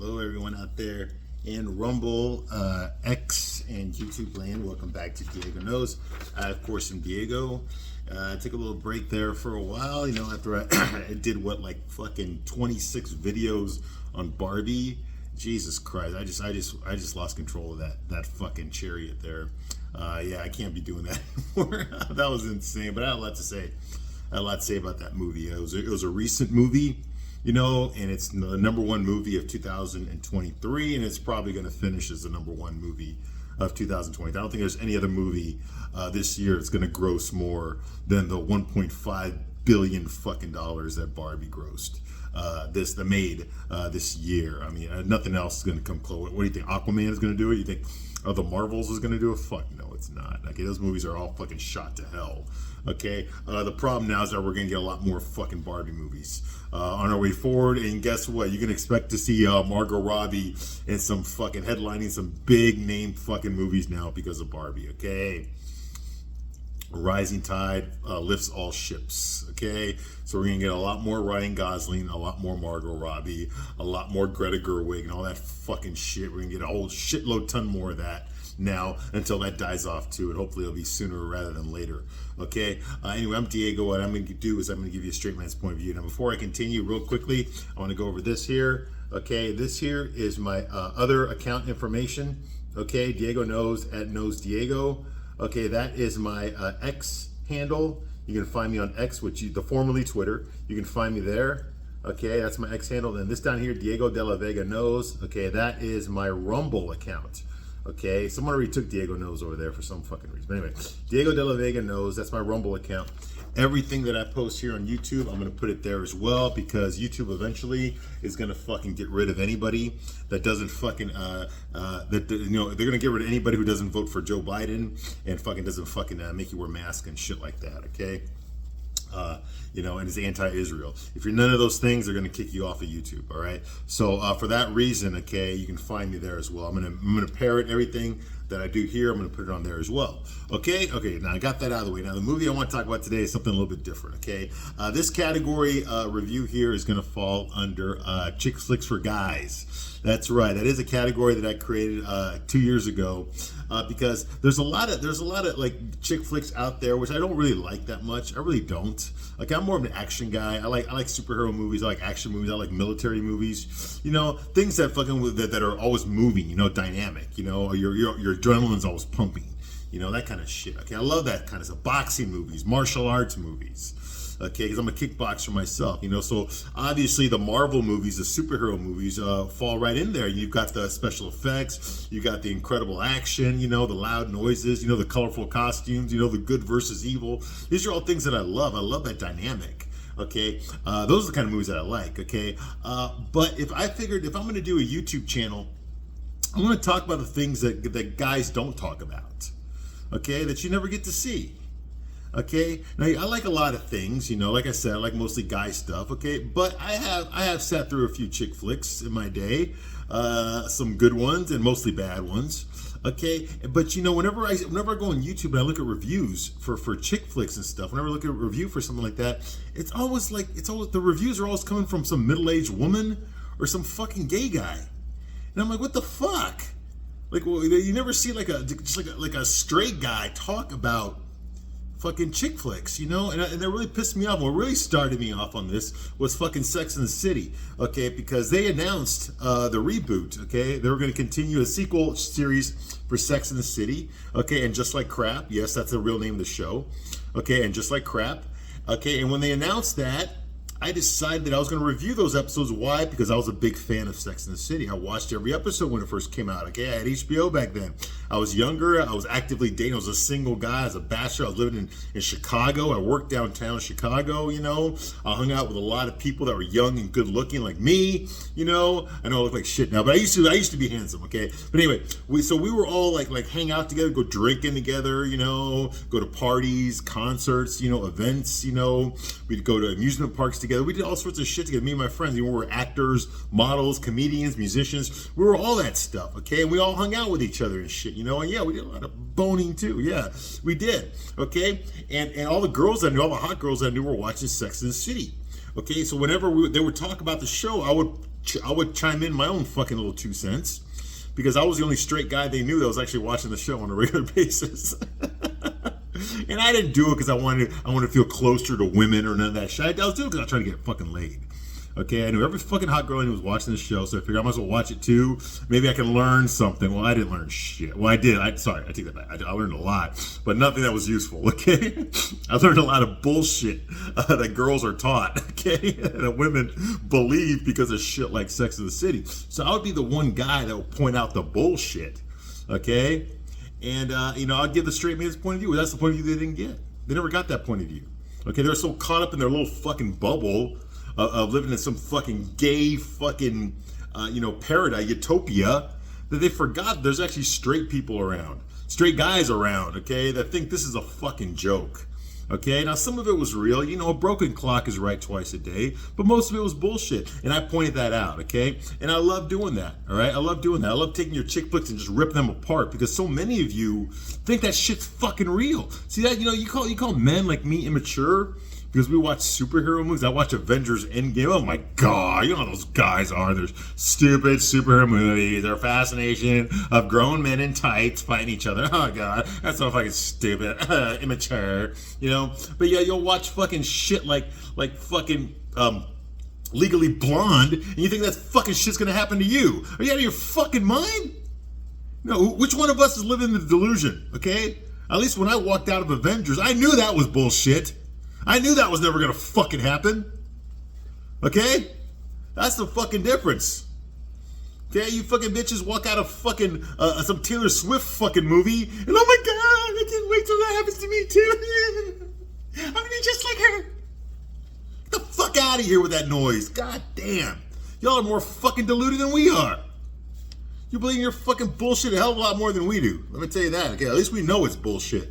Hello, everyone out there in Rumble, X, and YouTube land. Welcome back to Diego Knows. I, of course, am Diego. Took a little break there for a while, you know, after I did like fucking 26 videos on Barbie. Jesus Christ, I just lost control of that fucking chariot there. Yeah, I can't be doing that anymore. That was insane, but I had a lot to say. I had a lot to say about that movie. It was a recent movie, you know, and it's the number one movie of 2023, and it's probably going to finish as the number one movie of 2020. I don't think there's any other movie this year that's going to gross more than the 1.5 billion fucking dollars that Barbie grossed. This year. I mean, nothing else is going to come close. What do you think? Aquaman is going to do it? You think the Marvels is going to do it? Fuck no, it's not. Okay, those movies are all fucking shot to hell. Okay, the problem now is that we're going to get a lot more fucking Barbie movies on our way forward. And guess what? You can expect to see Margot Robbie in some fucking headlining some big name fucking movies now because of Barbie. Okay. A rising tide lifts all ships, okay? So we're going to get a lot more Ryan Gosling, a lot more Margot Robbie, a lot more Greta Gerwig, and all that fucking shit. We're going to get a whole shitload ton more of that now until that dies off too, and hopefully it'll be sooner rather than later, okay? Anyway, I'm Diego. What I'm going to do is I'm going to give you a straight man's point of view. Now, before I continue, real quickly, I want to go over this here, okay? This here is my other account information, okay? Diego Knows at Knows Diego. Okay, that is my X handle. You can find me on X, the formerly Twitter. You can find me there. Okay, that's my X handle. And this down here, Diego de la Vega Knows. Okay, that is my Rumble account. Okay, someone already took Diego Knows over there for some fucking reason. But anyway, Diego de la Vega Knows. That's my Rumble account. Everything that I post here on YouTube, I'm going to put it there as well, because YouTube eventually is going to fucking get rid of anybody that doesn't fucking, they're going to get rid of anybody who doesn't vote for Joe Biden and fucking doesn't fucking make you wear masks and shit like that, okay? And is anti-Israel. If you're none of those things, they're going to kick you off of YouTube. All right. So for that reason, okay, you can find me there as well. I'm gonna parrot everything that I do here. I'm gonna put it on there as well. Okay. Now I got that out of the way. Now the movie I want to talk about today is something a little bit different. Okay. This category review here is going to fall under chick flicks for guys. That's right. That is a category that I created 2 years ago because there's a lot of like chick flicks out there which I don't really like that much. I really don't. Like, I'm more of an action guy. I like superhero movies. I like action movies. I like military movies. You know, things that fucking that are always moving. You know, dynamic. You know, your adrenaline's always pumping. You know, that kind of shit. Okay, I love that kind of stuff. Boxing movies, martial arts movies. Okay, because I'm a kickboxer myself, you know, so obviously the Marvel movies, the superhero movies fall right in there. You've got the special effects, you got the incredible action, you know, the loud noises, you know, the colorful costumes, you know, the good versus evil. These are all things that I love. I love that dynamic. Okay, those are the kind of movies that I like. Okay, but if I'm going to do a YouTube channel, I'm going to talk about the things that guys don't talk about. Okay, that you never get to see. Okay, now I like a lot of things, you know, like I said, I like mostly guy stuff, okay, but I have sat through a few chick flicks in my day, some good ones and mostly bad ones, okay, but you know, whenever I go on YouTube and I look at reviews for chick flicks and stuff, whenever I look at a review for something like that, it's always the reviews are always coming from some middle-aged woman or some fucking gay guy, and I'm like, what the fuck? Like, well, you never see like a straight guy talk about fucking chick flicks, you know, and that really pissed me off. What really started me off on this was fucking Sex and the City, okay, because they announced the reboot, okay, they were going to continue a sequel series for Sex and the City, okay, and Just Like Crap, yes, that's the real name of the show, okay, and Just Like Crap, okay, and when they announced that, I decided that I was going to review those episodes. Why? Because I was a big fan of Sex and the City. I watched every episode when it first came out. Okay, I had HBO back then. I was younger. I was actively dating. I was a single guy. I was a bachelor. I was living in Chicago. I worked downtown Chicago, you know. I hung out with a lot of people that were young and good looking like me, you know. I know I look like shit now, but I used to be handsome, okay? But anyway, we were all like hang out together, go drinking together, you know, go to parties, concerts, you know, events, you know. We'd go to amusement parks together. We did all sorts of shit together. Me and my friends, we were actors, models, comedians, musicians. We were all that stuff, okay? And we all hung out with each other and shit, you know? And yeah, we did a lot of boning too. Yeah, we did, okay? And all the girls I knew, all the hot girls I knew were watching Sex and the City. Okay, so whenever they would talk about the show, I would chime in my own fucking little 2 cents because I was the only straight guy they knew that was actually watching the show on a regular basis. And I didn't do it because I wanted to feel closer to women or none of that shit. I was doing it because I was trying to get fucking laid. Okay, I knew every fucking hot girl I knew was watching the show, so I figured I might as well watch it too. Maybe I can learn something. Well, I didn't learn shit. Well, I did. I take that back. I learned a lot, but nothing that was useful. Okay, I learned a lot of bullshit that girls are taught. Okay, that women believe because of shit like Sex in the City. So I would be the one guy that would point out the bullshit. Okay, and I'd give the straight man's point of view. That's the point of view they didn't get. They never got that point of view. Okay, they're so caught up in their little fucking bubble of living in some fucking gay fucking paradise, utopia, that they forgot there's actually straight people around, straight guys around, okay, that think this is a fucking joke. Okay, now some of it was real. A broken clock is right twice a day, but most of it was bullshit. And I pointed that out, okay? And I love doing that, all right? I love doing that. I love taking your chick flicks and just ripping them apart because so many of you think that shit's fucking real. See that, you call men like me immature because we watch superhero movies. I watch Avengers Endgame. Oh my God, you know how those guys are. There's stupid superhero movies. Their fascination of grown men in tights fighting each other. Oh God, that's so fucking stupid. Immature, But yeah, you'll watch fucking shit like fucking Legally Blonde, and you think that fucking shit's gonna happen to you. Are you out of your fucking mind? No, which one of us is living in the delusion, okay? At least when I walked out of Avengers, I knew that was bullshit. I knew that was never gonna fucking happen. Okay? That's the fucking difference. Okay, you fucking bitches walk out of fucking some Taylor Swift fucking movie, and oh my God, I can't wait till that happens to me too. I'm gonna be just like her. Get the fuck out of here with that noise. God damn. Y'all are more fucking deluded than we are. You believe in your fucking bullshit a hell of a lot more than we do. Let me tell you that, okay? At least we know it's bullshit.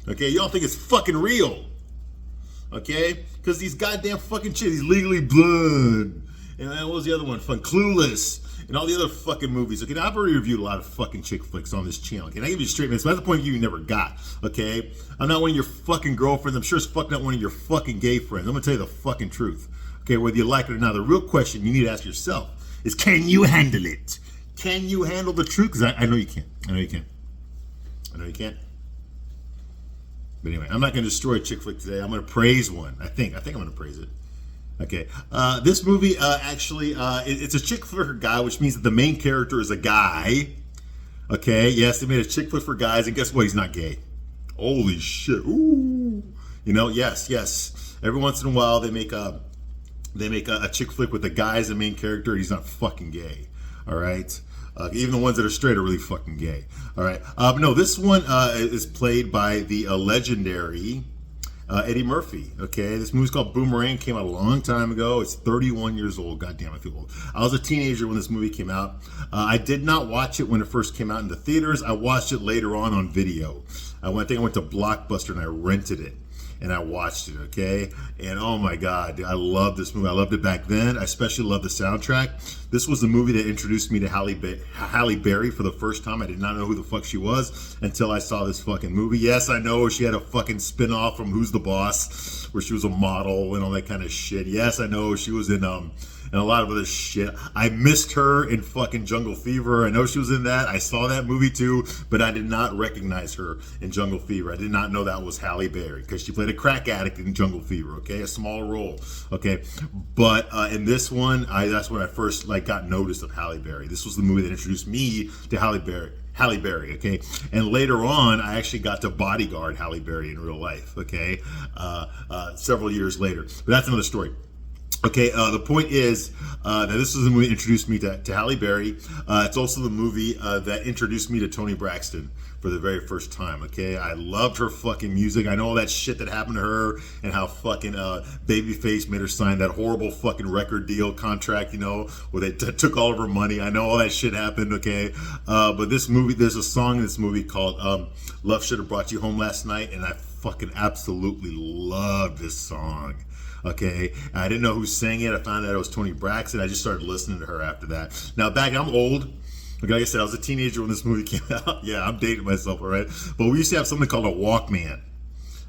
Okay, y'all think it's fucking real. Okay? Because these goddamn fucking shit, these Legally Blonde, and what was the other one? Clueless, and all the other fucking movies. Okay, now I've already reviewed a lot of fucking chick flicks on this channel. Okay, and I give you a straight man, so that's the point of view you never got. Okay? I'm not one of your fucking girlfriends. I'm sure as fuck not one of your fucking gay friends. I'm gonna tell you the fucking truth. Okay, whether you like it or not, the real question you need to ask yourself is, can you handle it? Can you handle the truth? Because I know you can't. I know you can't. I know you can't. But anyway, I'm not going to destroy a chick flick today. I'm going to praise one. I think I'm going to praise it. Okay. This movie actually, it's a chick flick for guy, which means that the main character is a guy. Okay. Yes, they made a chick flick for guys, and guess what? He's not gay. Holy shit. Ooh. Yes. Every once in a while, they make a chick flick with the guy as the main character. He's not fucking gay. All right. Even the ones that are straight are really fucking gay. All right. But no, this one is played by the legendary Eddie Murphy. Okay. This movie's called Boomerang. Came out a long time ago. It's 31 years old. God damn, I feel old. I was a teenager when this movie came out. I did not watch it when it first came out in the theaters. I watched it later on video. I went to Blockbuster and I rented it. And I watched it, okay? And oh my God, dude, I love this movie. I loved it back then. I especially loved the soundtrack. This was the movie that introduced me to Halle Berry for the first time. I did not know who the fuck she was until I saw this fucking movie. Yes, I know she had a fucking spin-off from Who's the Boss, where she was a model and all that kind of shit. Yes, I know she was in and a lot of other shit. I missed her in fucking Jungle Fever. I know she was in that. I saw that movie too, but I did not recognize her in Jungle Fever. I did not know that was Halle Berry because she played a crack addict in Jungle Fever, okay? A small role, okay? But in this one, that's when I first got noticed of Halle Berry. This was the movie that introduced me to Halle Berry, okay? And later on, I actually got to bodyguard Halle Berry in real life, okay? Several years later. But that's another story. Okay, the point is that this is the movie that introduced me to Halle Berry. It's also the movie that introduced me to Toni Braxton for the very first time, okay? I loved her fucking music. I know all that shit that happened to her and how fucking Babyface made her sign that horrible fucking record deal contract, where they took all of her money. I know all that shit happened, okay? But this movie, there's a song in this movie called Love Should Have Brought You Home Last Night, and I fucking absolutely love this song. Okay, I didn't know who sang it. I found out it was Toni Braxton. I just started listening to her after that. Now, I'm old. Okay, like I said, I was a teenager when this movie came out. Yeah, I'm dating myself, all right? But we used to have something called a Walkman.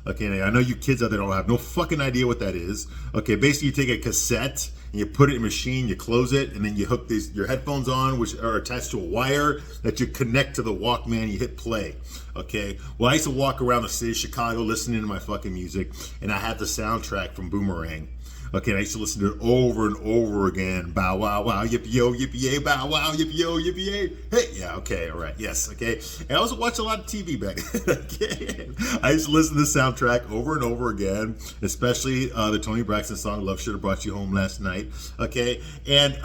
Okay, I know you kids out there don't have no fucking idea what that is. Okay, basically you take a cassette and you put it in a machine, you close it, and then you hook your headphones on, which are attached to a wire that you connect to the Walkman. You hit play. Okay, well, I used to walk around the city of Chicago listening to my fucking music, and I had the soundtrack from Boomerang. Okay, and I used to listen to it over and over again. Bow wow wow, yippee yo, yippee yay, bow wow, yippee yo, yippee yay. Hey, yeah, okay, all right, yes, okay. And I also watched a lot of TV back then. Okay, I used to listen to the soundtrack over and over again, especially the Toni Braxton song "Love Should Have Brought You Home Last Night." Okay, and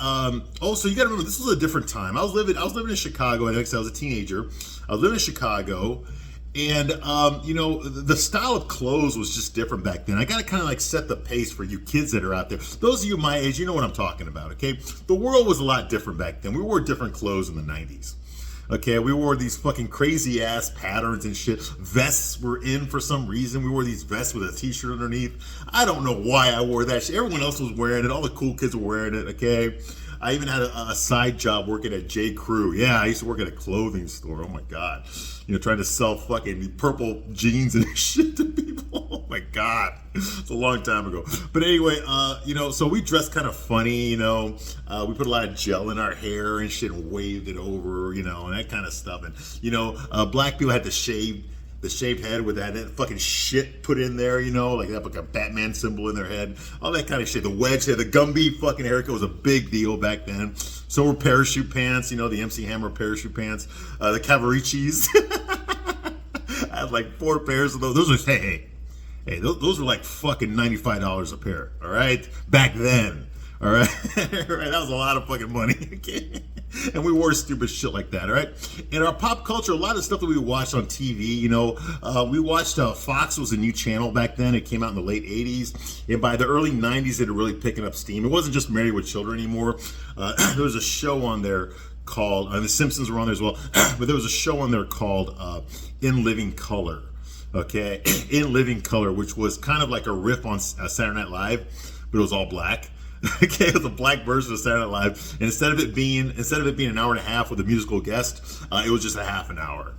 also you got to remember this was a different time. I was living in Chicago. I was a teenager. I was living in Chicago. And, the style of clothes was just different back then. I got to kind of like set the pace for you kids that are out there. Those of you my age, you know what I'm talking about, okay? The world was a lot different back then. We wore different clothes in the 90s. Okay, we wore these fucking crazy ass patterns and shit. Vests were in for some reason. We wore these vests with a t-shirt underneath. I don't know why I wore that shit. Everyone else was wearing it. All the cool kids were wearing it, okay? I even had a side job working at J. Crew. Yeah, I used to work at a clothing store. Oh my God. Trying to sell fucking purple jeans and shit to people. Oh my God. It's a long time ago. But anyway, so we dressed kind of funny, we put a lot of gel in our hair and shit and waved it over, and that kind of stuff. And, black people had the shaved head with that fucking shit put in there, like that, like a Batman symbol in their head, all that kind of shit. The wedge hair, the Gumby fucking haircut was a big deal back then. So were parachute pants, the MC Hammer parachute pants, the Cavariccis. I had like 4 pairs of those. Those were, those were like fucking $95 a pair, all right? Back then, all right? Right, that was a lot of fucking money, okay? And we wore stupid shit like that, all right? In our pop culture, a lot of stuff that we watched on TV, we watched Fox was a new channel back then. It came out in the late 80s. And by the early 90s, it was really picking up steam. It wasn't just Married with Children anymore. There was a show on there called, The Simpsons were on there as well, but there was a show on there called In Living Color, okay? In Living Color, which was kind of like a riff on Saturday Night Live, but it was all black. Okay, it was a black version of Saturday Night Live, and instead of it being an hour and a half with a musical guest, it was just a half an hour.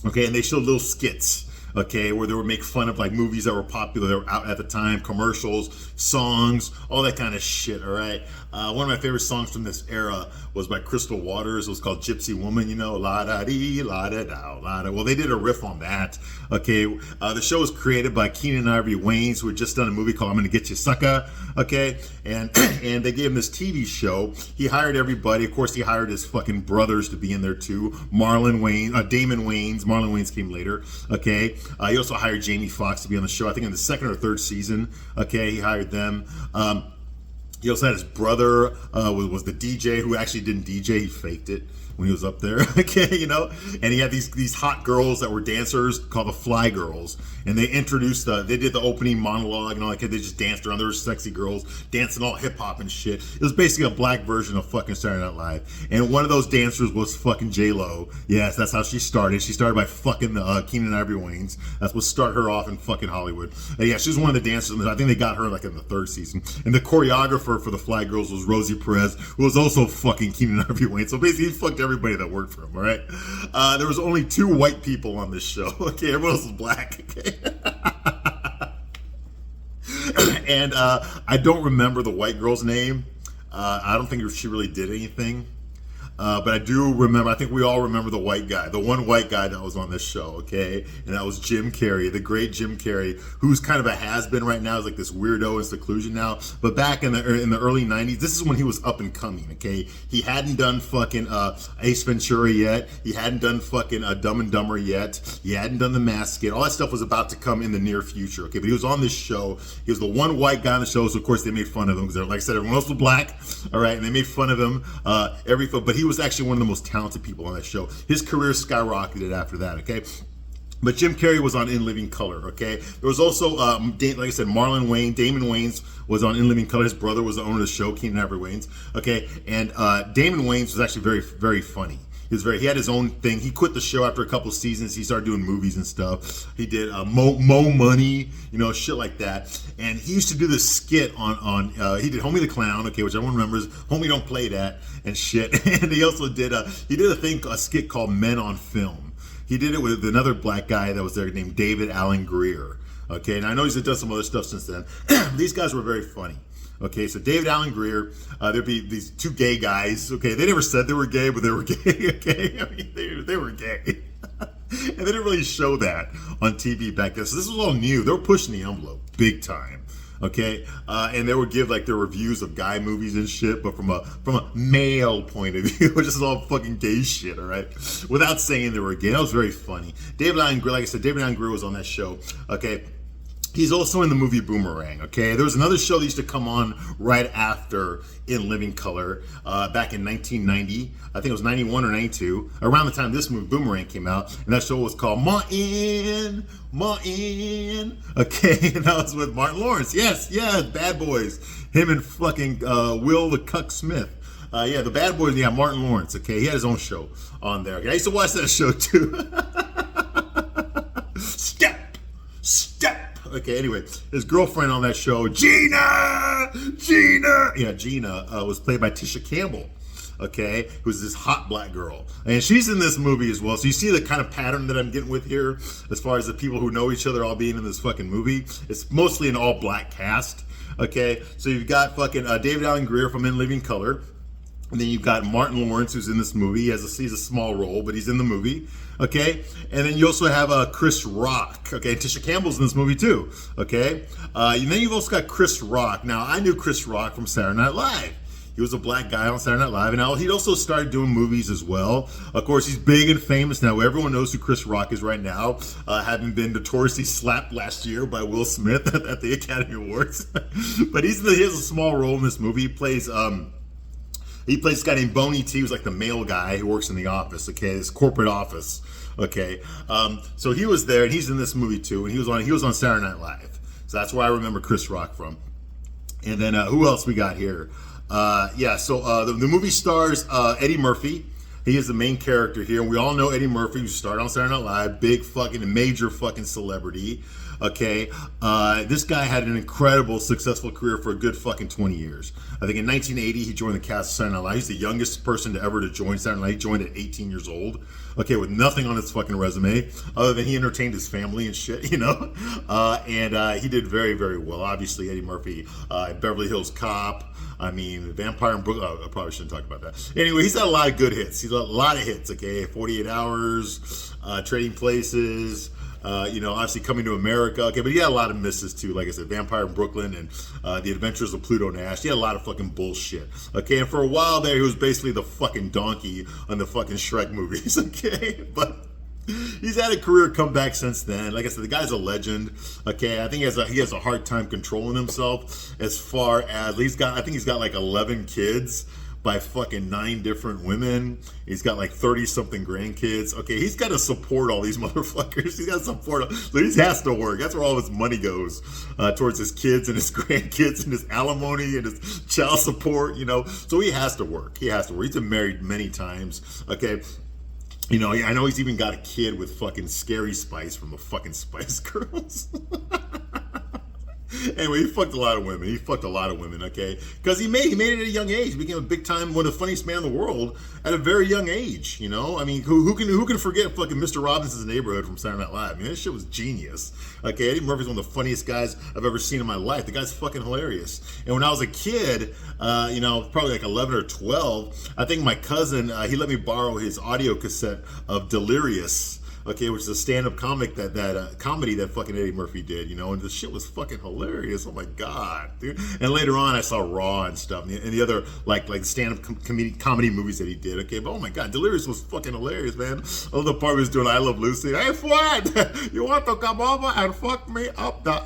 Okay, and they showed little skits. Okay, where they would make fun of like movies that were popular, that were out at the time, commercials, songs, all that kind of shit. All right, one of my favorite songs from this era was by Crystal Waters. It was called "Gypsy Woman." La da dee, la da da, la da. Well, they did a riff on that. Okay, the show was created by Keenan Ivory Wayans, who had just done a movie called "I'm Gonna Get You, Sucker." Okay, and they gave him this TV show. He hired everybody. Of course, he hired his fucking brothers to be in there too. Damon Wayans. Marlon Wayans came later. Okay. He also hired Jamie Foxx to be on the show, I think in the 2nd or 3rd season. Okay, he hired them. He also had his brother, was the DJ, who actually didn't DJ, he faked it when he was up there, okay, and he had these hot girls that were dancers called the Fly Girls, and they did the opening monologue and all that. They just danced around. There were sexy girls dancing all hip hop and shit. It was basically a black version of fucking Saturday Night Live, and one of those dancers was fucking J-Lo. Yes, that's how she started. She started by fucking Keenan Ivory Wayans. That's what started her off in fucking Hollywood. And yeah, she was one of the dancers. I think they got her like in the 3rd season, and the choreographer for the Fly Girls was Rosie Perez, who was also fucking Keenan Ivory Wayans. So basically, he fucked everybody that worked for him. All right, there was only 2 white people on this show. Okay, everyone else was black. Okay. And I don't remember the white girl's name. I don't think she really did anything. But I do remember, I think we all remember the white guy, the one white guy that was on this show, okay? And that was Jim Carrey, the great Jim Carrey, who's kind of a has-been right now. He's like this weirdo in seclusion now. But back in the early 90s, this is when he was up and coming, okay? He hadn't done fucking Ace Ventura yet. He hadn't done fucking Dumb and Dumber yet. He hadn't done The Mask yet. All that stuff was about to come in the near future, okay? But he was on this show. He was the one white guy on the show, so of course they made fun of him because, like I said, everyone else was black, all right? And they made fun of him but he was actually one of the most talented people on that show. His career skyrocketed after that, okay? But Jim Carrey was on In Living Color, okay? There was also, like I said, Damon Wayans was on In Living Color. His brother was the owner of the show, Keenan Ivory Wayans, okay? And Damon Wayans was actually very, very funny. He had his own thing. He quit the show after a couple of seasons. He started doing movies and stuff. He did Mo Money, shit like that. And he used to do this skit on he did Homie the Clown, okay, which everyone remembers. Homie Don't Play That and shit. And he also did a skit called Men on Film. He did it with another black guy that was there named David Allen Greer. Okay, and I know he's done some other stuff since then. These guys were very funny. Okay, so David Allen Greer, there'd be these two gay guys. Okay, they never said they were gay, but they were gay. Okay, I mean they were gay, and they didn't really show that on TV back then. So this was all new. They were pushing the envelope big time. Okay, and they would give like their reviews of guy movies and shit, but from a male point of view, which is all fucking gay shit. All right, without saying they were gay. That was very funny. David Allen Greer, like I said, David Allen Greer was on that show. Okay. He's also in the movie Boomerang, okay? There was another show that used to come on right after In Living Color back in 1990. I think it was 91 or 92, around the time this movie Boomerang came out. And that show was called Martin. Okay, and that was with Martin Lawrence. Yes, Bad Boys. Him and fucking Will the Cuck Smith. Yeah, the Bad Boys, yeah, Martin Lawrence, okay? He had his own show on there. Okay? I used to watch that show too. Step. Okay, anyway, his girlfriend on that show, Gina, yeah, Gina was played by Tisha Campbell, okay, who's this hot black girl, and she's in this movie as well. So you see the kind of pattern that I'm getting with here, as far as the people who know each other all being in this fucking movie. It's mostly an all black cast, okay. So you've got fucking David Allen Greer from In Living Color. And then you've got Martin Lawrence, who's in this movie. He's a small role, but he's in the movie. Okay, and then you also have Chris Rock. Okay, Tisha Campbell's in this movie too. Okay, and then you've also got Chris Rock. Now I knew Chris Rock from Saturday Night Live. He was a black guy on Saturday Night Live, and now he also started doing movies as well. Of course, he's big and famous now. Everyone knows who Chris Rock is right now, having been notoriously slapped last year by Will Smith at the Academy Awards. But he has a small role in this movie. He plays this guy named Boney T, who's like the male guy who works in the office, okay, this corporate office, okay. So he was there, and he's in this movie too, and he was on Saturday Night Live. So that's where I remember Chris Rock from. And then who else we got here? The movie stars Eddie Murphy. He is the main character here, and we all know Eddie Murphy, who started on Saturday Night Live, big fucking major fucking celebrity. Okay, this guy had an incredible, successful career for a good fucking 20 years. I think in 1980 he joined the cast of Saturday Night Live. He's the youngest person to ever join Saturday Night Live. He joined at 18 years old. Okay, with nothing on his fucking resume other than he entertained his family and shit, you know. And he did very, very well. Obviously, Eddie Murphy, Beverly Hills Cop. I mean, Vampire in Brooklyn. I probably shouldn't talk about that. Anyway, he's had a lot of good hits. He's got a lot of hits. Okay, 48 Hours, Trading Places. Obviously Coming to America. Okay, but he had a lot of misses too. Like I said, Vampire in Brooklyn and The Adventures of Pluto Nash. He had a lot of fucking bullshit. Okay, and for a while there, he was basically the fucking donkey on the fucking Shrek movies. Okay, but he's had a career comeback since then. Like I said, the guy's a legend. Okay, I think he has a hard time controlling himself as far as he's got like 11 kids by fucking 9 different women. He's got like 30 something grandkids. Okay, he's got to support all these motherfuckers. He's got to support. So he has to work. That's where all his money goes, towards his kids and his grandkids and his alimony and his child support. You know, so he has to work. He's been married many times. Okay. You know, I know he's even got a kid with fucking Scary Spice from the fucking Spice Girls. Anyway, he fucked a lot of women. Okay, because he made it at a young age. He became a big time, one of the funniest men in the world at a very young age. You know, I mean, who can forget fucking Mr. Robinson's Neighborhood from Saturday Night Live? I mean, that shit was genius. Okay, Eddie Murphy's one of the funniest guys I've ever seen in my life. The guy's fucking hilarious. And when I was a kid, probably like 11 or 12, I think my cousin he let me borrow his audio cassette of Delirious. Okay, which is a stand-up comic that comedy that fucking Eddie Murphy did, you know, and the shit was fucking hilarious. Oh my god, dude! And later on, I saw Raw and stuff, and the other like stand-up comedy movies that he did. Okay, but oh my god, Delirious was fucking hilarious, man. Oh, the part he was doing I Love Lucy. Hey, Fred, you want to come over and fuck me up the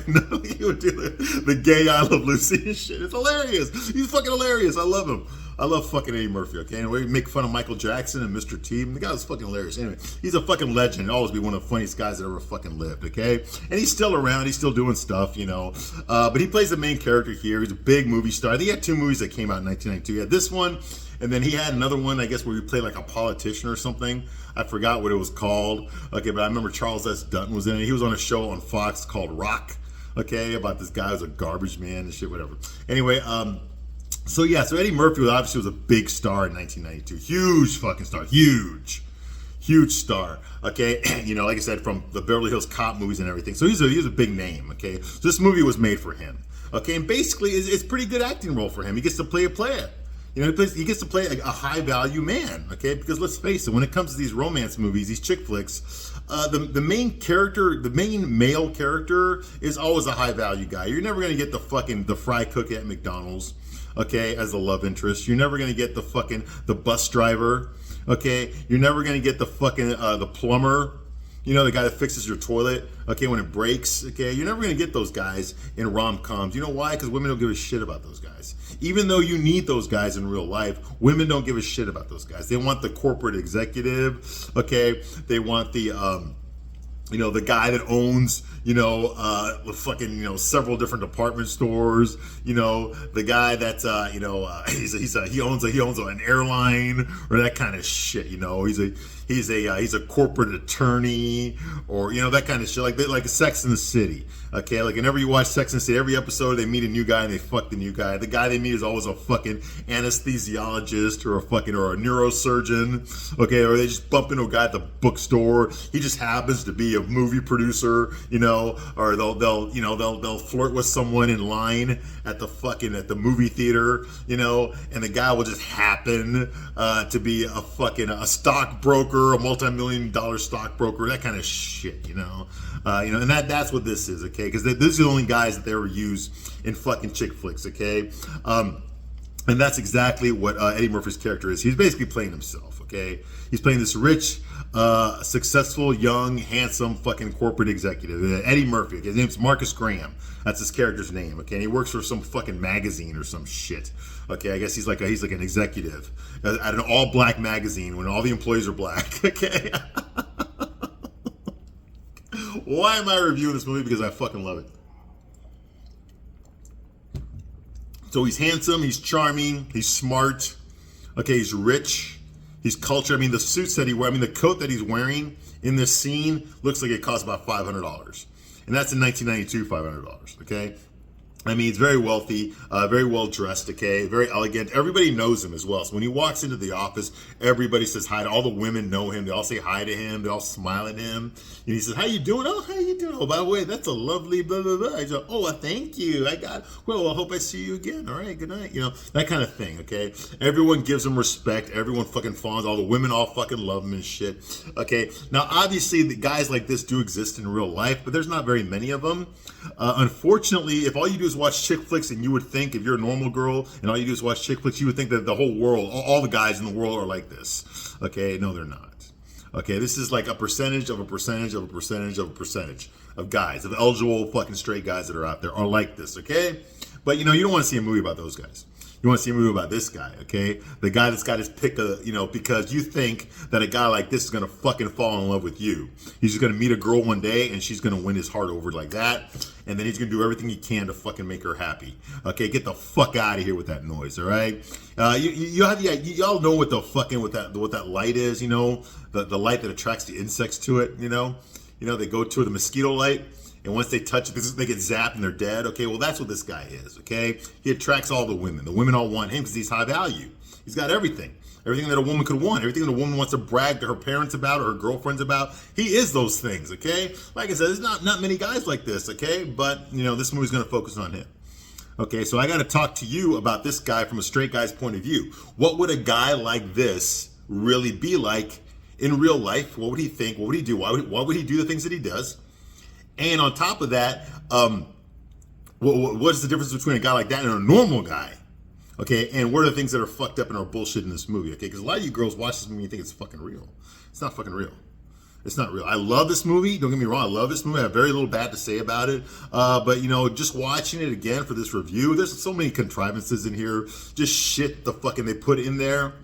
No, he would do the gay I Love Lucy and shit. It's hilarious. He's fucking hilarious. I love him. I love fucking Eddie Murphy, okay? And we make fun of Michael Jackson and Mr. T. The guy was fucking hilarious. Anyway, he's a fucking legend. He'll always be one of the funniest guys that ever fucking lived, okay? And he's still around. He's still doing stuff, you know. But he plays the main character here. He's a big movie star. I think he had 2 movies that came out in 1992. He had this one, and then he had another one, I guess, where he played like a politician or something. I forgot what it was called. Okay, but I remember Charles S. Dutton was in it. He was on a show on Fox called Rock, okay, about this guy who's a garbage man and shit, whatever. Anyway, So Eddie Murphy obviously was a big star in 1992. Huge fucking star. Huge. huge star. Okay, you know, like I said, from the Beverly Hills Cop movies and everything. So he's a big name. Okay, so this movie was made for him. Okay, and basically it's pretty good acting role for him. He gets to play a player. You know, he gets to play a high value man. Okay, because let's face it, when it comes to these romance movies, these chick flicks, the main character, the main male character is always a high value guy. You're never gonna get the fry cook at McDonald's, okay, as the love interest. You're never gonna get the bus driver, okay. You're never gonna get the plumber, you know, the guy that fixes your toilet, okay, when it breaks, okay. You're never gonna get those guys in rom-coms. You know why? Because women don't give a shit about those guys. Even though you need those guys in real life, women don't give a shit about those guys. They want the corporate executive, okay. They want the you know, the guy that owns, you know, several different department stores. You know, the guy that's, he owns an airline or that kind of shit. You know, he's a corporate attorney, or you know, that kind of shit, like Sex in the City. Okay, like whenever you watch Sex and the City, every episode they meet a new guy and they fuck the new guy. The guy they meet is always a fucking anesthesiologist or a neurosurgeon. Okay, or they just bump into a guy at the bookstore. He just happens to be a movie producer, you know, or they'll flirt with someone in line at the movie theater, you know, and the guy will just happen to be a stockbroker, a multi-million-dollar stockbroker, that kind of shit, you know. And that's what this is, okay? Because this is the only guys that they ever use in fucking chick flicks, okay? And that's exactly what Eddie Murphy's character is. He's basically playing himself, okay? He's playing this rich, successful, young, handsome fucking corporate executive. Eddie Murphy, okay? His name's Marcus Graham. That's his character's name, okay? And he works for some fucking magazine or some shit, okay? I guess he's like an executive at an all-black magazine when all the employees are black, okay? Why am I reviewing this movie? Because I fucking love it. So he's handsome, he's charming, he's smart, okay, he's rich, he's cultured. I mean, the suits that he wears, the coat that he's wearing in this scene looks like it costs about $500. And that's in 1992, $500, okay? I mean, he's very wealthy, very well dressed, okay, very elegant. Everybody knows him as well. So when he walks into the office, everybody says hi. All the women know him. They all say hi to him. They all smile at him. And he says, "How you doing? Oh, how you doing? Oh, by the way, that's a lovely blah blah blah." I go, "Oh, thank you. I hope I see you again. All right, good night." You know, that kind of thing. Okay, everyone gives him respect. Everyone fucking fawns. All the women all fucking love him and shit. Okay, now obviously the guys like this do exist in real life, but there's not very many of them. Unfortunately, if all you do is watch chick flicks, and you would think, if you're a normal girl and all you do is watch chick flicks, you would think that the whole world, all the guys in the world are like this. Okay, no, they're not. Okay, this is like a percentage of a percentage of a percentage of a percentage of guys, of eligible fucking straight guys that are out there are like this, okay? But you don't want to see a movie about those guys. You want to see a movie about this guy, okay? The guy that's got his pick of, because you think that a guy like this is going to fucking fall in love with you. He's just going to meet a girl one day and she's going to win his heart over like that. And then he's going to do everything he can to fucking make her happy. Okay, get the fuck out of here with that noise, all right? Y'all know what that light is, the light that attracts the insects to it, they go to the mosquito light. And once they touch it, they get zapped and they're dead. Okay, well, that's what this guy is, okay? He attracts all the women. The women all want him because he's high value. He's got everything. Everything that a woman could want. Everything that a woman wants to brag to her parents about or her girlfriends about. He is those things, okay? Like I said, there's not many guys like this, okay? But, this movie's going to focus on him. Okay, so I got to talk to you about this guy from a straight guy's point of view. What would a guy like this really be like in real life? What would he think? What would he do? Why would he do the things that he does? And on top of that, what is the difference between a guy like that and a normal guy? Okay, and what are the things that are fucked up and are bullshit in this movie? Okay, because a lot of you girls watch this movie and you think it's fucking real. It's not fucking real. It's not real. I love this movie. Don't get me wrong. I love this movie. I have very little bad to say about it. But, just watching it again for this review, there's so many contrivances in here. Just shit they put in there.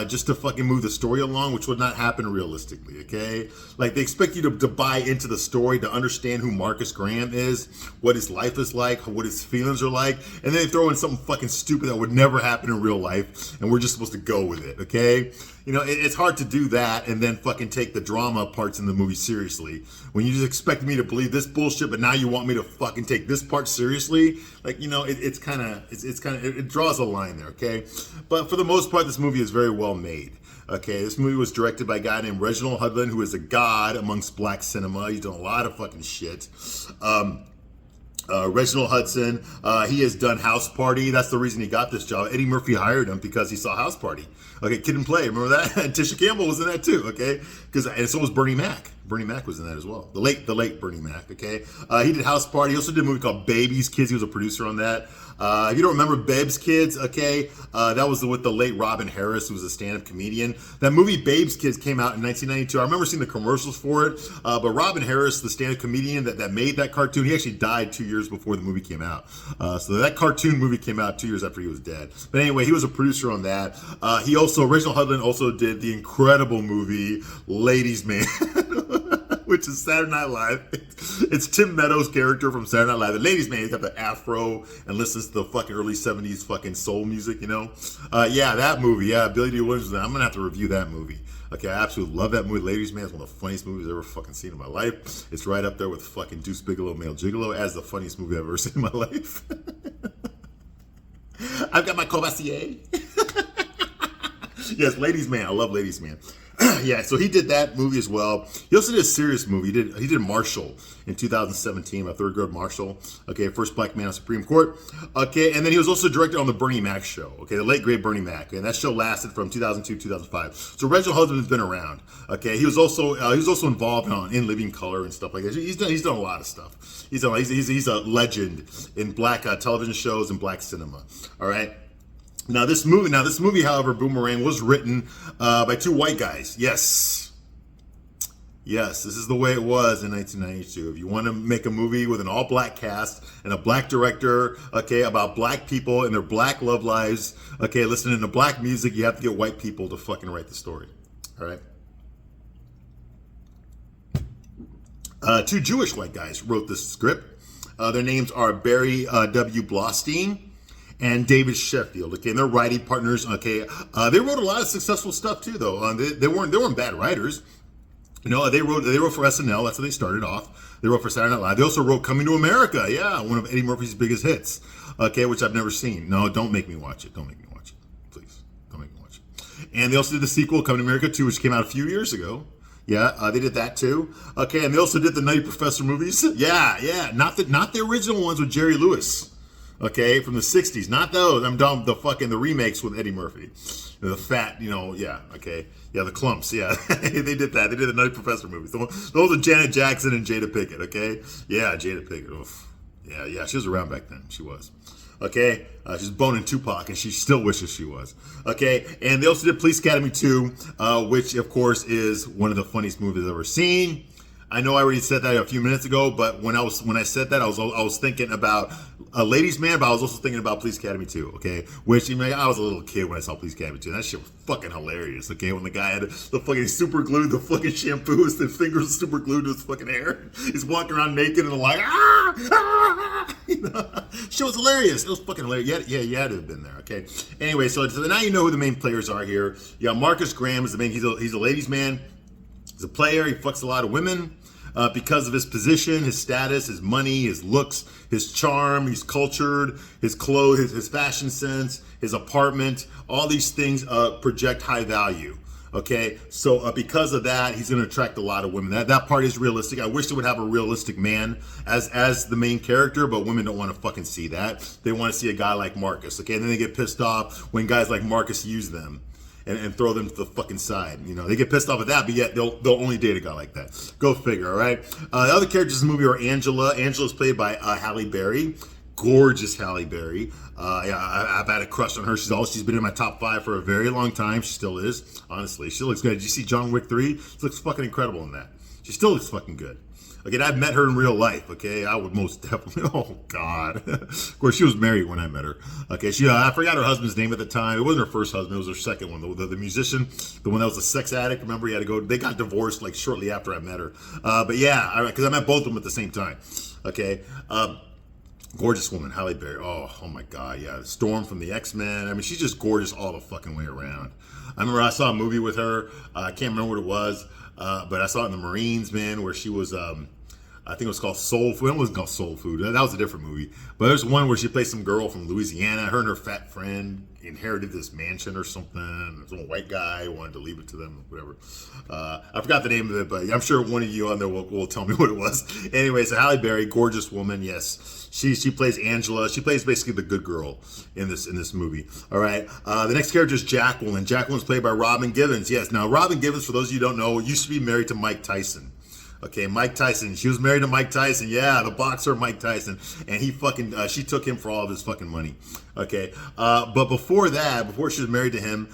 Just to fucking move the story along, which would not happen realistically, okay? Like, they expect you to buy into the story, to understand who Marcus Graham is, what his life is like, what his feelings are like, and then they throw in something fucking stupid that would never happen in real life, and we're just supposed to go with it, okay? It's hard to do that and then fucking take the drama parts in the movie seriously. When you just expect me to believe this bullshit, but now you want me to fucking take this part seriously, like, it draws a line there, okay? But for the most part, this movie is very well made. Okay, this movie was directed by a guy named Reginald Hudlin, who is a god amongst black cinema. He's done a lot of fucking shit. Reginald Hudson, he has done House Party. That's the reason he got this job. Eddie Murphy hired him because he saw House Party. Okay, Kid and Play, remember that? And Tisha Campbell was in that too. Okay, and so was Bernie Mac. Bernie Mac was in that as well. The late Bernie Mac. Okay, he did House Party. He also did a movie called Baby's Kids. He was a producer on that. If you don't remember Babes Kids, okay, that was with the late Robin Harris, who was a stand-up comedian. That movie Babes Kids came out in 1992. I remember seeing the commercials for it, but Robin Harris, the stand-up comedian that made that cartoon, he actually died 2 years before the movie came out. So that cartoon movie came out 2 years after he was dead. But anyway, he was a producer on that. Reginald Hudlin also did the incredible movie Ladies Man. Which is Saturday Night Live. It's Tim Meadows' character from Saturday Night Live. The ladies' man, he's got the afro and listens to the fucking early 70s fucking soul music, you know? Yeah, that movie. Yeah, Billy D. Williams. I'm going to have to review that movie. Okay, I absolutely love that movie. Ladies' Man is one of the funniest movies I've ever fucking seen in my life. It's right up there with fucking Deuce Bigelow, Male Gigolo as the funniest movie I've ever seen in my life. I've got my Courvoisier. Yes, Ladies' Man. I love Ladies' Man. Yeah, so he did that movie as well. He also did a serious movie. He did Marshall in 2017, my third grade Marshall. Okay, first black man on Supreme Court. Okay, and then he was also directed on the Bernie Mac show. Okay, the late great Bernie Mac, and that show lasted from 2002 2005. So Reginald Hudlin has been around. Okay, he was also involved in Living Color and stuff like that. He's done a lot of stuff. He's a legend in black television shows and black cinema. All right. Now this movie, however, Boomerang, was written by two white guys. Yes, this is the way it was in 1992. If you want to make a movie with an all-black cast and a black director, okay, about black people and their black love lives, okay, listening to black music, you have to get white people to fucking write the story. All right. Two Jewish white guys wrote this script. Their names are Barry W. Blostein and David Sheffield. Okay, and they're writing partners. Okay, they wrote a lot of successful stuff too, though. They weren't bad writers. You know, they wrote for SNL. That's how they started off. They wrote for Saturday Night Live. They also wrote Coming to America. Yeah, one of Eddie Murphy's biggest hits. Okay, which I've never seen. No, don't make me watch it. Don't make me watch it, please. Don't make me watch it. And they also did the sequel, Coming to America 2, which came out a few years ago. Yeah, they did that too. Okay, and they also did the Nutty Professor movies. Yeah, not the original ones with Jerry Lewis. Okay, from the 60s. Not those. I'm done with the remakes with Eddie Murphy. The fat, yeah, okay. Yeah, the clumps, yeah. They did that. They did the Nutty Professor movies. Those are Janet Jackson and Jada Pinkett, okay? Yeah, Jada Pinkett. Oof. Yeah, she was around back then. She was. Okay, she's boning Tupac, and she still wishes she was. Okay, and they also did Police Academy 2, which, of course, is one of the funniest movies I've ever seen. I know I already said that a few minutes ago, but when I said that, I was thinking about Ladies Man, but I was also thinking about Police Academy 2, okay? Which, I was a little kid when I saw Police Academy 2. That shit was fucking hilarious, okay? When the guy had the fucking super glue, the fucking shampoo, his fingers super glued to his fucking hair. He's walking around naked and like, shit was hilarious. It was fucking hilarious. You had to have been there, okay? Anyway, so now you know who the main players are here. Yeah, Marcus Graham is the main. He's a ladies' man. He's a player. He fucks a lot of women because of his position, his status, his money, his looks, his charm. He's cultured, his clothes, his fashion sense, his apartment. All these things project high value. Okay, so because of that, he's going to attract a lot of women. That part is realistic. I wish they would have a realistic man as the main character, but women don't want to fucking see that. They want to see a guy like Marcus. Okay, and then they get pissed off when guys like Marcus use them. And throw them to the fucking side. They get pissed off at that, but yet they'll only date a guy like that. Go figure, all right? The other characters in the movie are Angela. Angela's played by Halle Berry. Gorgeous Halle Berry. I've had a crush on her. She's been in my top 5 for a very long time. She still is, honestly. She looks good. Did you see John Wick 3? She looks fucking incredible in that. She still looks fucking good. Okay, I've met her in real life, okay? I would most definitely, oh, God. Of course, she was married when I met her. Okay, I forgot her husband's name at the time. It wasn't her first husband, it was her second one. The musician, the one that was a sex addict. Remember, they got divorced like shortly after I met her. But yeah, because I met both of them at the same time. Okay, gorgeous woman, Halle Berry. Oh my God, yeah. Storm from the X-Men. I mean, she's just gorgeous all the fucking way around. I remember I saw a movie with her. I can't remember what it was, but I saw it in the Marines, man, where she was I think it was called Soul Food. It wasn't called Soul Food. That was a different movie. But there's one where she plays some girl from Louisiana. Her and her fat friend inherited this mansion or something. Some white guy wanted to leave it to them, whatever. I forgot the name of it, but I'm sure one of you on there will tell me what it was. Anyway, so Halle Berry, gorgeous woman, yes. She plays Angela. She plays basically the good girl in this movie. All right. The next character is Jacqueline. Jacqueline's played by Robin Givens. Yes. Now, Robin Givens, for those of you who don't know, used to be married to Mike Tyson. Okay, Mike Tyson. She was married to Mike Tyson. Yeah, the boxer Mike Tyson. And he fucking, she took him for all of his fucking money. Okay. But before that, before she was married to him,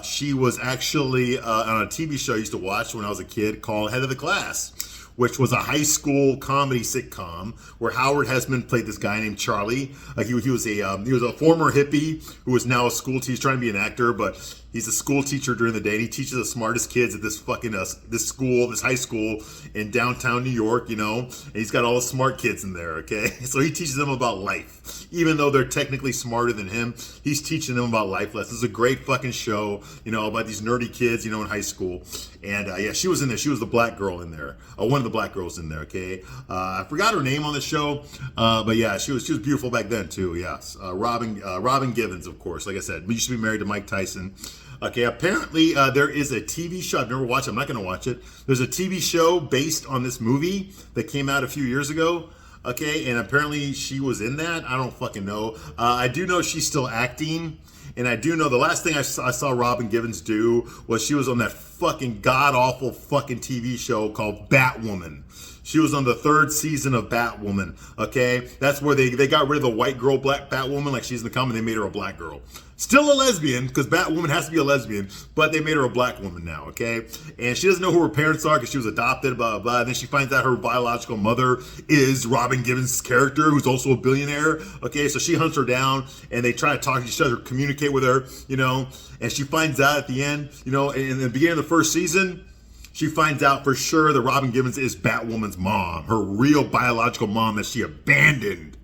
she was actually on a TV show I used to watch when I was a kid called Head of the Class, which was a high school comedy sitcom where Howard Hesseman played this guy named Charlie. He was a former hippie who is now a school teacher, trying to be an actor, but he's a school teacher during the day, and he teaches the smartest kids at this fucking this high school in downtown New York, you know. And he's got all the smart kids in there, okay? So he teaches them about life, even though they're technically smarter than him. He's teaching them about life lessons. It's a great fucking show, you know, about these nerdy kids, you know, in high school. And yeah, she was in there. She was the black girl in there, one of the black girls in there. Okay, I forgot her name on the show, but yeah, she was beautiful back then too. Yes, Robin Givens, of course. Like I said, we used to be married to Mike Tyson. Okay, apparently there is a TV show. I've never watched it. I'm not going to watch it. There's a TV show based on this movie that came out a few years ago. Okay, and apparently she was in that. I don't fucking know. I do know she's still acting. And I do know the last thing I saw Robin Givens do was she was on that fucking god-awful fucking TV show called Batwoman. She was on the 3rd season of Batwoman, okay? That's where they got rid of the white girl, black Batwoman, like she's in the comic, they made her a black girl. Still a lesbian, because Batwoman has to be a lesbian, but they made her a black woman now, okay? And she doesn't know who her parents are because she was adopted, blah, blah, blah. And then she finds out her biological mother is Robin Givens' character, who's also a billionaire, okay? So she hunts her down, and they try to talk to each other, communicate with her, you know? And she finds out at the end, you know, in the beginning of the 1st season, she finds out for sure that Robin Givens is Batwoman's mom, her real biological mom that she abandoned.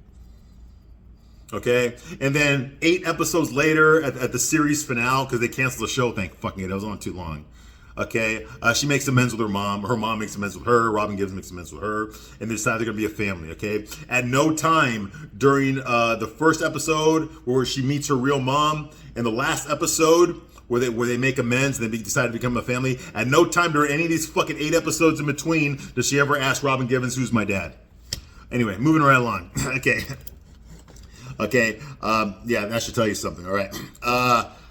Okay? And then 8 episodes later at the series finale, because they canceled the show, thank fucking it was on too long. Okay? She makes amends with her mom makes amends with her, Robin Givens makes amends with her, and they decide they're going to be a family, okay? At no time during the 1st episode where she meets her real mom, and the last episode where they make amends and they decide to become a family. At no time during any of these fucking 8 episodes in between does she ever ask Robin Givens, who's my dad. Anyway, moving right along. Okay. Yeah, that should tell you something. All right.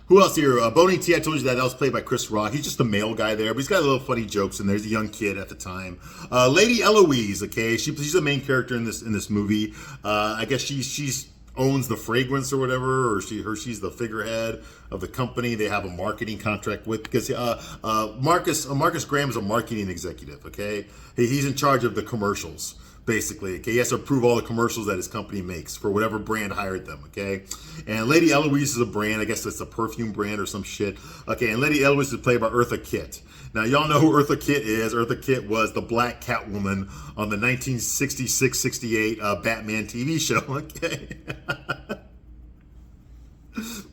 Who else here? Boney T, I told you that was played by Chris Rock. He's just a male guy there, but he's got a little funny jokes in there. He's a young kid at the time. Lady Eloise, okay, she's the main character in this movie. I guess she's owns the fragrance or whatever, or she's the figurehead of the company they have a marketing contract with, because Marcus Graham is a marketing executive, okay? He's in charge of the commercials, basically, okay? He has to approve all the commercials that his company makes for whatever brand hired them, okay? And Lady Eloise is a brand, I guess it's a perfume brand or some shit, okay? And Lady Eloise is played by Eartha Kitt. Now, y'all know who Eartha Kitt is. Eartha Kitt was the Black Catwoman on the 1966-68 Batman TV show, okay?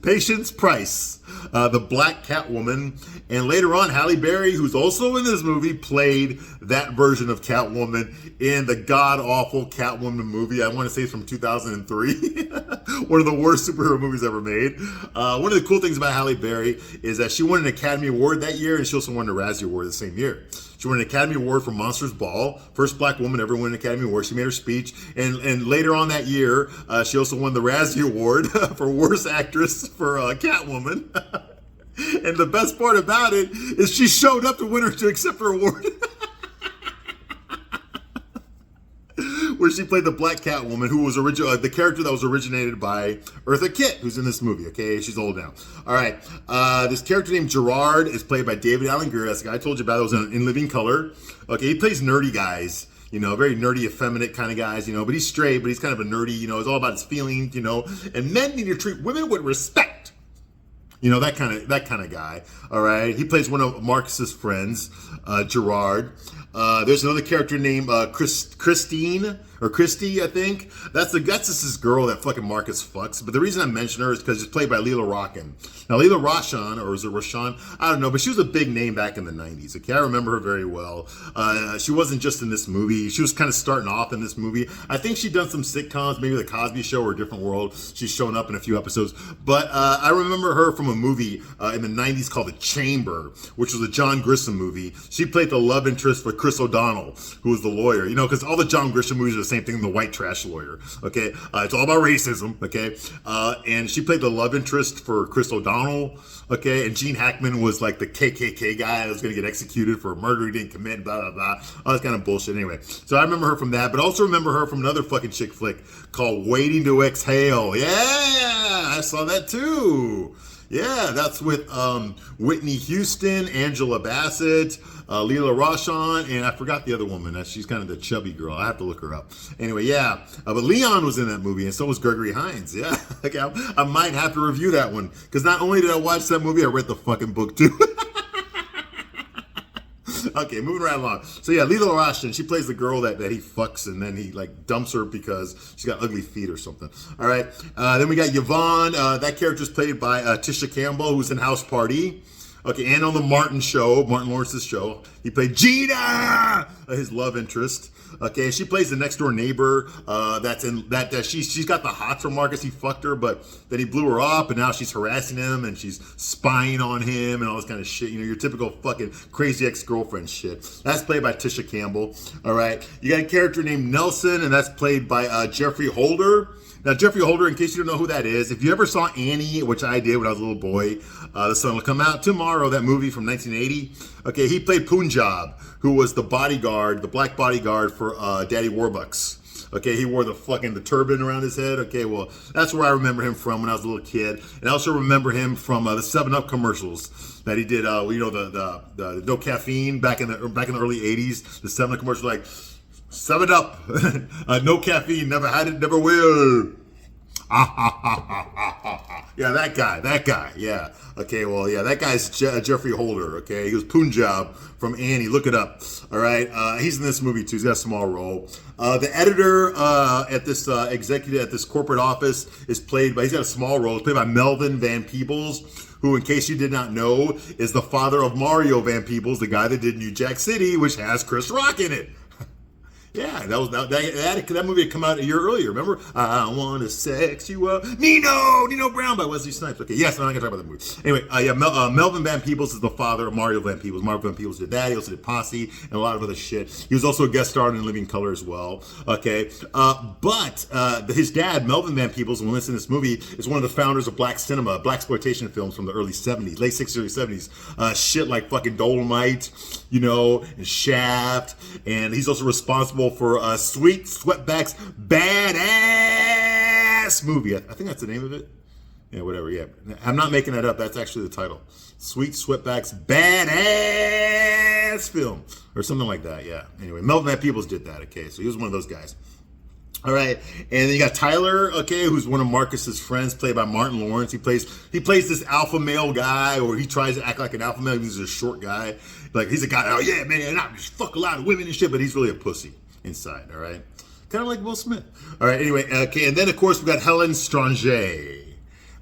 Patience Price, the Black Catwoman. And later on, Halle Berry, who's also in this movie, played that version of Catwoman in the god-awful Catwoman movie. I want to say it's from 2003. One of the worst superhero movies ever made. One of the cool things about Halle Berry is that she won an Academy Award that year, and she also won a Razzie Award the same year. She won an Academy Award for Monsters Ball. First black woman ever win an Academy Award. She made her speech. And later on that year, she also won the Razzie Award for Worst Actress for Catwoman. And the best part about it is she showed up to accept her award. Where she played the Black Catwoman, who was the character that was originated by Eartha Kitt, who's in this movie, okay? She's old now. All right. This character named Gerard is played by David Alan Grier. That's the guy I told you about. That was in Living Color. Okay, he plays nerdy guys, you know, very nerdy, effeminate kind of guys, you know, but he's straight, but he's kind of a nerdy, you know, it's all about his feelings, you know, and men need to treat women with respect. You know, that kind of guy. All right. He plays one of Marcus's friends, Gerard. There's another character named Christine. or Christy, I think. That's just this girl that fucking Marcus fucks. But the reason I mention her is because it's played by Leela Rockin. Now, Leela Rashan, or is it Rashan? I don't know, but she was a big name back in the 90s. Okay, I remember her very well. She wasn't just in this movie. She was kind of starting off in this movie. I think she'd done some sitcoms, maybe The Cosby Show or A Different World. She's shown up in a few episodes. But I remember her from a movie in the 90s called The Chamber, which was a John Grisham movie. She played the love interest for Chris O'Donnell, who was the lawyer. You know, because all the John Grisham movies are the same thing, the white trash lawyer. Okay, it's all about racism. Okay, and she played the love interest for Chris O'Donnell. Okay, and Gene Hackman was like the KKK guy that was going to get executed for a murder he didn't commit, blah, blah, blah. All this kind of bullshit. Anyway, so I remember her from that, but also remember her from another fucking chick flick called Waiting to Exhale. Yeah, I saw that too. Yeah, that's with Whitney Houston, Angela Bassett, Leela Rashan, and I forgot the other woman. She's kind of the chubby girl. I have to look her up. Anyway, yeah. But Leon was in that movie, and so was Gregory Hines. Yeah, okay, I might have to review that one, because not only did I watch that movie, I read the fucking book too. Okay, moving right along. So yeah, Leela Rashan, she plays the girl that he fucks and then he like dumps her because she's got ugly feet or something. All right. Then we got Yvonne. That character's played by Tisha Campbell, who's in House Party. Okay, and on the Martin Lawrence's show, he played Gina, his love interest. Okay, she plays the next door neighbor. She's got the hots for Marcus. He fucked her, but then he blew her up, and now she's harassing him and she's spying on him and all this kind of shit. You know, your typical fucking crazy ex-girlfriend shit. That's played by Tisha Campbell. All right, you got a character named Nelson, and that's played by Jeffrey Holder. Now, Jeffrey Holder, in case you don't know who that is, if you ever saw Annie, which I did when I was a little boy, the sun will come out tomorrow, that movie from 1980. Okay, he played Punjab, who was the bodyguard, the black bodyguard for Daddy Warbucks. Okay, he wore the turban around his head. Okay, well, that's where I remember him from when I was a little kid. And I also remember him from the 7-Up commercials that he did, the no caffeine back in the early 80s. The 7-Up commercial, like, 7-Up, no caffeine, never had it, never will. Yeah, that guy, yeah. Okay, well, yeah, that guy's Jeffrey Holder, okay? He was Punjab from Annie, look it up, all right? He's in this movie, too. He's got a small role. The editor at this executive, at this corporate office he's got a small role. It's played by Melvin Van Peebles, who, in case you did not know, is the father of Mario Van Peebles, the guy that did New Jack City, which has Chris Rock in it. Yeah, that movie had come out a year earlier. Remember? I want to sex you up. Nino Brown by Wesley Snipes. Okay, yes, I'm not going to talk about that movie. Anyway, Melvin Van Peebles is the father of Mario Van Peebles. Mario Van Peebles did that. He also did Posse and a lot of other shit. He was also a guest star in Living Color as well. Okay, but his dad, Melvin Van Peebles, when listening to this movie, is one of the founders of black cinema, black exploitation films from the early 70s, late 60s, early 70s. Shit like fucking Dolomite, and Shaft. And he's also responsible for Sweet Sweetback's Badass movie. I think that's the name of it. Yeah, whatever, yeah. I'm not making that up. That's actually the title. Sweet Sweetback's Badass film. Or something like that, yeah. Anyway, Melvin Van Peebles did that, okay? So he was one of those guys. All right, and then you got Tyler, okay, who's one of Marcus's friends, played by Martin Lawrence. He plays this alpha male guy, or he tries to act like an alpha male. He's a short guy. Like, he's a guy, oh yeah, man, I just fuck a lot of women and shit, but he's really a pussy inside, all right? Kind of like Will Smith. All right, anyway, okay, and then, of course, we got Helen Stranger,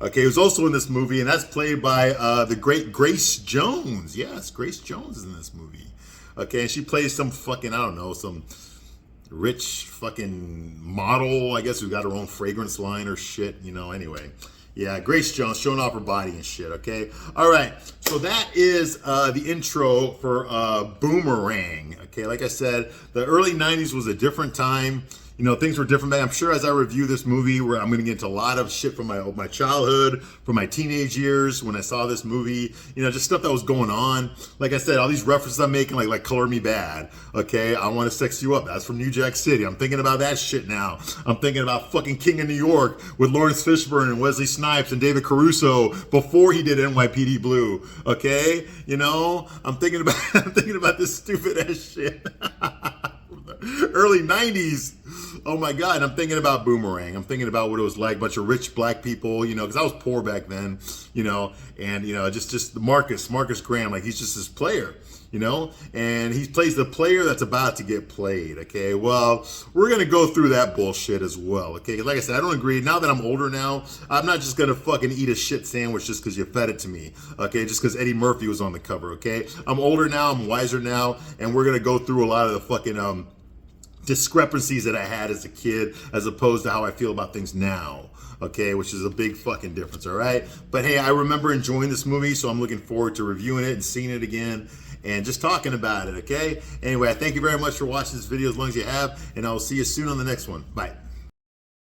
okay, who's also in this movie, and that's played by the great Grace Jones. Yes, Grace Jones is in this movie. Okay, and she plays some fucking, I don't know, some rich fucking model, I guess, who got her own fragrance line or shit, anyway. Yeah, Grace Jones showing off her body and shit, okay? All right, so that is the intro for Boomerang, okay? Like I said, the early 90s was a different time. Things were different back. I'm sure as I review this movie, where I'm going to get into a lot of shit from my childhood, from my teenage years when I saw this movie, just stuff that was going on. Like I said, all these references I'm making, like Color Me Bad, okay? I Want to Sex You Up. That's from New Jack City. I'm thinking about that shit now. I'm thinking about fucking King of New York with Lawrence Fishburne and Wesley Snipes and David Caruso before he did NYPD Blue, okay? I'm thinking about this stupid ass shit. Early 90s. Oh my God, I'm thinking about Boomerang. I'm thinking about what it was like, a bunch of rich black people, because I was poor back then, and, just Marcus Graham, like he's just this player, and he plays the player that's about to get played, okay? Well, we're going to go through that bullshit as well, okay? Like I said, I don't agree. Now that I'm older now, I'm not just going to fucking eat a shit sandwich just because you fed it to me, okay? Just because Eddie Murphy was on the cover, okay? I'm older now, I'm wiser now, and we're going to go through a lot of the fucking, discrepancies that I had as a kid as opposed to how I feel about things now, okay, which is a big fucking difference, all right? But hey, I remember enjoying this movie, so I'm looking forward to reviewing it and seeing it again and just talking about it, okay? Anyway, I thank you very much for watching this video as long as you have, and I will see you soon on the next one. Bye.